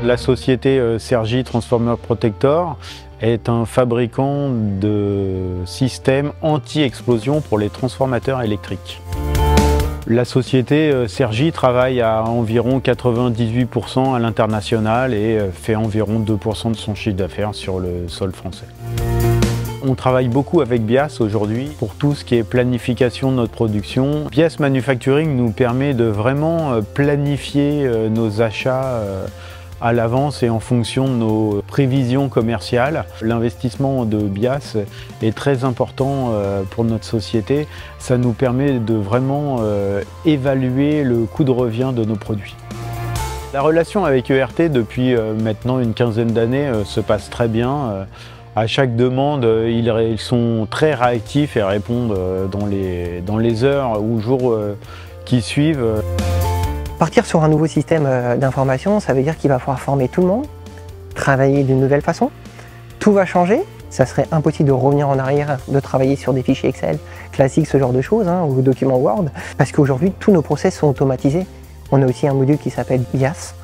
La société Cergy Transformer Protector est un fabricant de systèmes anti-explosion pour les transformateurs électriques. La société Cergy travaille à environ 98% à l'international et fait environ 2% de son chiffre d'affaires sur le sol français. On travaille beaucoup avec Bias aujourd'hui pour tout ce qui est planification de notre production. Bias Manufacturing nous permet de vraiment planifier nos achats à l'avance et en fonction de nos prévisions commerciales. L'investissement de Bias est très important pour notre société. Ça nous permet de vraiment évaluer le coût de revient de nos produits. La relation avec ERT depuis maintenant une quinzaine d'années se passe très bien. À chaque demande, ils sont très réactifs et répondent dans les heures ou jours qui suivent. Partir sur un nouveau système d'information, ça veut dire qu'il va falloir former tout le monde, travailler d'une nouvelle façon. Tout va changer. Ça serait impossible de revenir en arrière, de travailler sur des fichiers Excel classiques, ce genre de choses, ou documents Word. Parce qu'aujourd'hui, tous nos process sont automatisés. On a aussi un module qui s'appelle BIAS.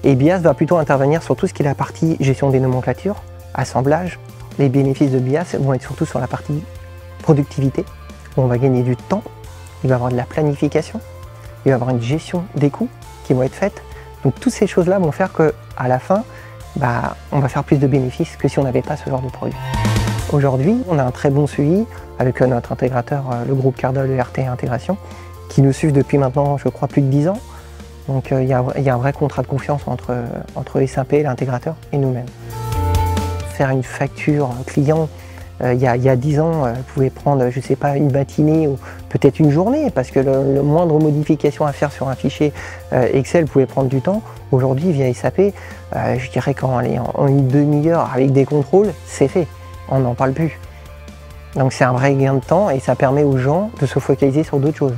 Et BIAS va plutôt intervenir sur tout ce qui est la partie gestion des nomenclatures, assemblage. Les bénéfices de BIAS vont être surtout sur la partie productivité, où on va gagner du temps, il va y avoir de la planification, il va y avoir une gestion des coûts qui vont être faites. Donc toutes ces choses-là vont faire qu'à la fin, on va faire plus de bénéfices que si on n'avait pas ce genre de produit. Aujourd'hui, on a un très bon suivi avec notre intégrateur, le groupe Cardol ERT Intégration, qui nous suivent depuis maintenant, je crois, plus de 10 ans. Donc il y a un vrai contrat de confiance entre SAP, l'intégrateur, et nous-mêmes. Faire une facture client, il y a 10 ans, vous pouvez prendre, je ne sais pas, une matinée ou peut-être une journée, parce que le moindre modification à faire sur un fichier Excel pouvait prendre du temps. Aujourd'hui, via SAP, je dirais qu'en une demi-heure, avec des contrôles, c'est fait. On n'en parle plus. Donc c'est un vrai gain de temps et ça permet aux gens de se focaliser sur d'autres choses.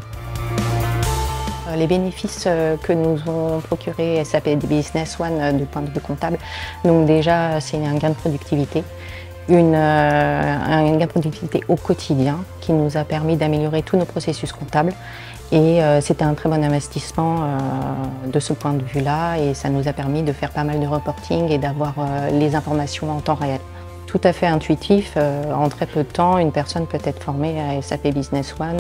Les bénéfices que nous ont procuré SAP Business One du point de vue comptable, donc déjà c'est un gain de productivité, un gain de productivité au quotidien qui nous a permis d'améliorer tous nos processus comptables et c'était un très bon investissement de ce point de vue-là et ça nous a permis de faire pas mal de reporting et d'avoir les informations en temps réel. Tout à fait intuitif, en très peu de temps, une personne peut être formée à SAP Business One.